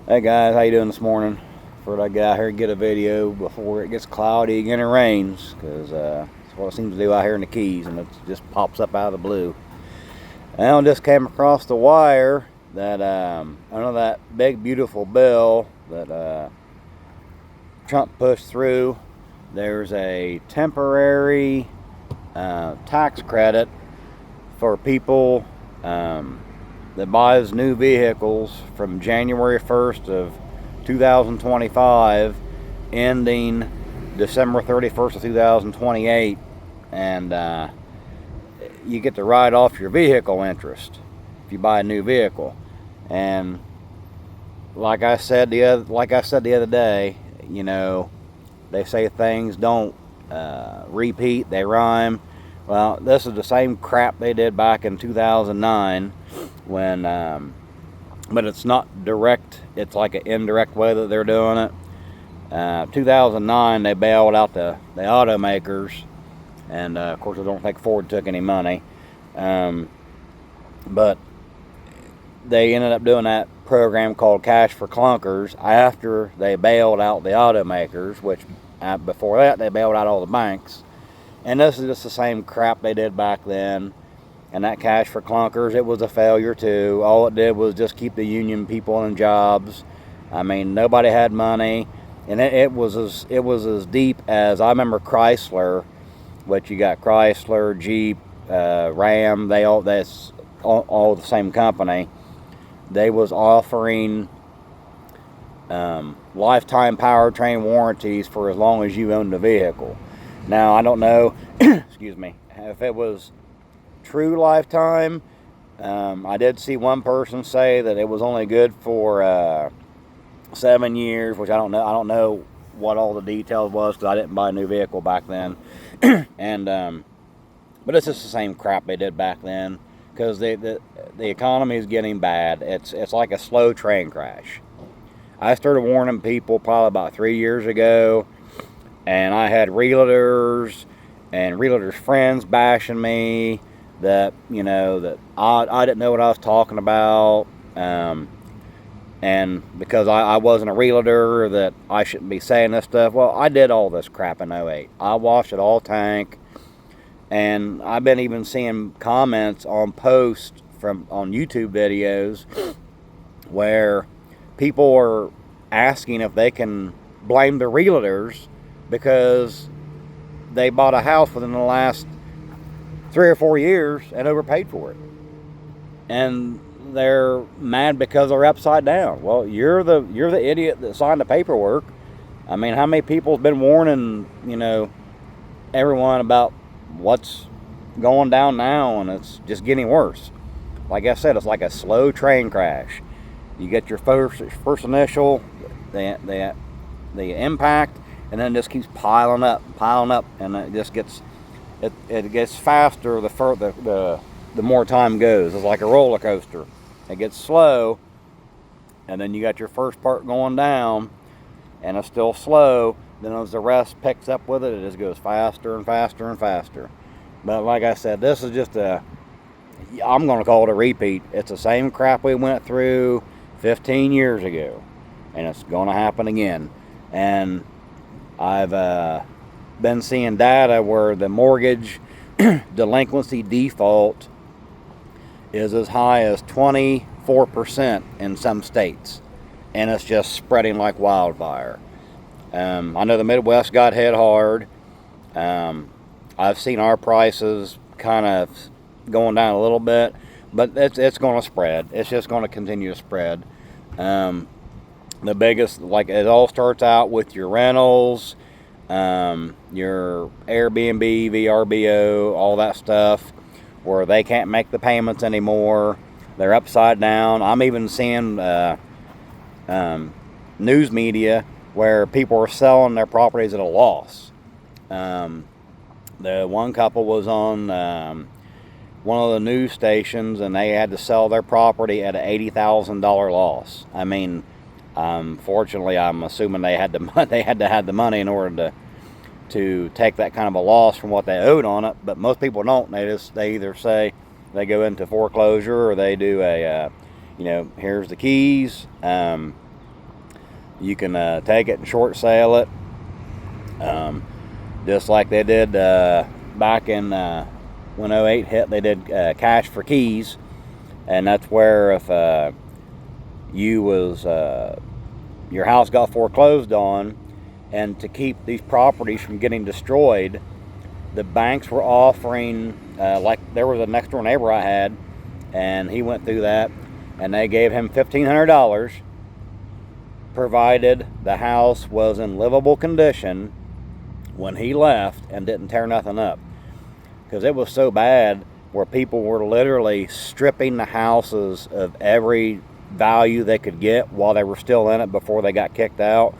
Hey guys, how you doing this morning? Thought I'd get out here and get a video before it gets cloudy again and rains, because that's what it seems to do out here in the Keys, and it just pops up out of the blue. And I just came across the wire that I know that big beautiful bill that Trump pushed through. There's a temporary tax credit for people that buys new vehicles from January 1st of 2025 ending December 31st of 2028, and you get to write off your vehicle interest if you buy a new vehicle. And like I said the other day, you know, they say things don't repeat, they rhyme. Well, this is the same crap they did back in 2009 when, but it's not direct. It's like an indirect way that they're doing it. 2009, they bailed out the automakers, and of course, I don't think Ford took any money. But they ended up doing that program called Cash for Clunkers after they bailed out the automakers, which before that, they bailed out all the banks. And this is just the same crap they did back then. And that Cash for Clunkers, it was a failure too. All it did was just keep the union people in jobs. I mean, nobody had money, and it was as deep as, I remember Chrysler, which you got Chrysler, Jeep, Ram. That's all the same company. They was offering lifetime powertrain warranties for as long as you owned the vehicle. Now, I don't know, excuse me, if it was true lifetime. I did see one person say that it was only good for 7 years, which I don't know. I don't know what all the details was, because I didn't buy a new vehicle back then. And but it's just the same crap they did back then, because the economy is getting bad. It's like a slow train crash. I started warning people probably about 3 years ago, and I had realtors and realtors' friends bashing me that, you know, that I didn't know what I was talking about, and because I wasn't a realtor, that I shouldn't be saying this stuff. Well, I did all this crap in '08. I washed it all tank, and I've been even seeing comments on posts on YouTube videos where people are asking if they can blame the realtors because they bought a house within the last 3 or 4 years and overpaid for it, and they're mad because they're upside down. Well, you're the idiot that signed the paperwork. I mean, how many people have been warning, you know, everyone about what's going down now, and it's just getting worse. Like I said, it's like a slow train crash. You get your first initial, the impact, and then it just keeps piling up, and it just gets it gets faster the more time goes. It's like a roller coaster. It gets slow, and then you got your first part going down, and it's still slow. Then as the rest picks up with it, it just goes faster and faster and faster. But like I said, this is just I'm going to call it a repeat. It's the same crap we went through 15 years ago, and it's going to happen again. And I've been seeing data where the mortgage delinquency default is as high as 24% in some states, and it's just spreading like wildfire. I know the Midwest got hit hard. I've seen our prices kind of going down a little bit, but it's going to spread. It's just going to continue to spread. The biggest, like, it all starts out with your rentals, your Airbnb, VRBO, all that stuff, where they can't make the payments anymore. They're upside down. I'm even seeing news media where people are selling their properties at a loss. The one couple was on one of the news stations, and they had to sell their property at an $80,000 loss. I mean, fortunately, I'm assuming they had to have the money in order to take that kind of a loss from what they owed on it. But most people don't. They either say they go into foreclosure, or they do a, here's the keys. You can take it and short sale it, just like they did back in when '08 hit. They did cash for keys, and that's where if your house got foreclosed on, and to keep these properties from getting destroyed, the banks were offering, like there was a next door neighbor I had, and he went through that, and they gave him $1,500 provided the house was in livable condition when he left and didn't tear nothing up. Because it was so bad where people were literally stripping the houses of every value they could get while they were still in it before they got kicked out.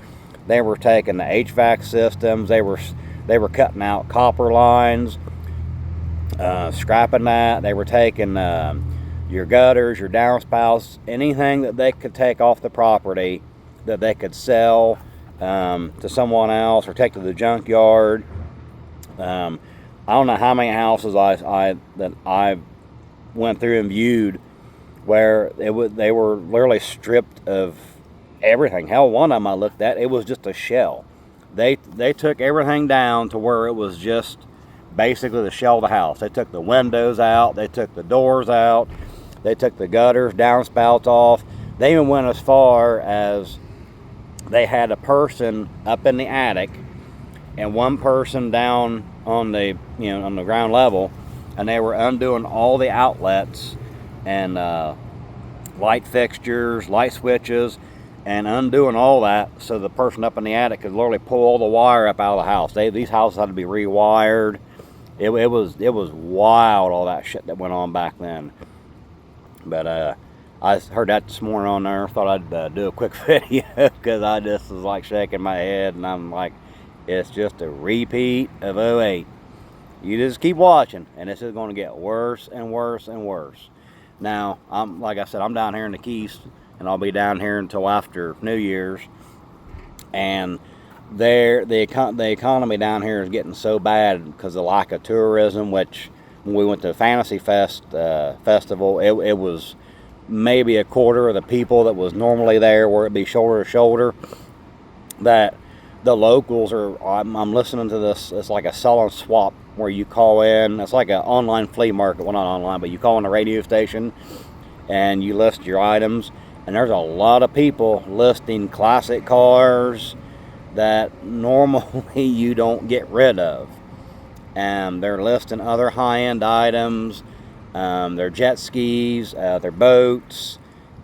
They were taking the HVAC systems, they were cutting out copper lines, scrapping that. They were taking your gutters, your downspouts, anything that they could take off the property that they could sell to someone else or take to the junkyard. I don't know how many houses that I went through and viewed where they were literally stripped of everything. Hell, one of them I looked at, it was just a shell. They took everything down to where it was just basically the shell of the house. They took the windows out, they took the doors out, they took the gutters, downspouts off. They even went as far as they had a person up in the attic and one person down on the on the ground level, and they were undoing all the outlets and light fixtures, light switches, and undoing all that so the person up in the attic could literally pull all the wire up out of the house. These houses had to be rewired. It was wild, all that shit that went on back then. But I heard that this morning on there. Thought I'd do a quick video because I just was like shaking my head, and I'm like, it's just a repeat of '08. You just keep watching, and this is going to get worse and worse and worse. Now, like I said, I'm down here in the Keys, and I'll be down here until after New Year's. And the economy down here is getting so bad because of the lack of tourism. Which when we went to Fantasy Fest festival, it was maybe a quarter of the people that was normally there, where it'd be shoulder to shoulder. That the locals are. I'm listening to this. It's like a sell and swap where you call in. It's like an online flea market. Well, not online, but you call in a radio station and you list your items. And there's a lot of people listing classic cars that normally you don't get rid of. And they're listing other high-end items, their jet skis, their boats,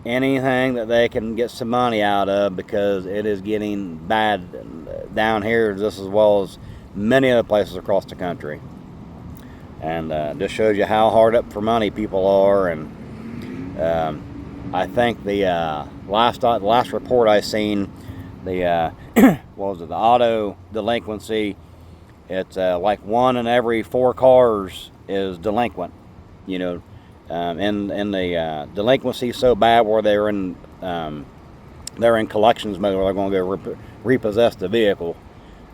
anything that they can get some money out of, because it is getting bad down here just as well as many other places across the country. And just shows you how hard up for money people are. And I think the last report I seen, the what was it, the auto delinquency, it's like 1 in every 4 cars is delinquent. In the delinquency so bad where they're in collections mode, where they're going to go repossess the vehicle.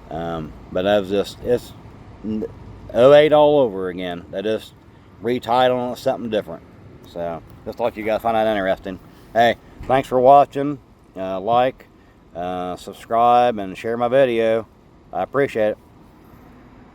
But that was just, it's '08 all over again. They just retitling it something different. So just thought you guys find that interesting. Hey, thanks for watching. Like, subscribe, and share my video. I appreciate it.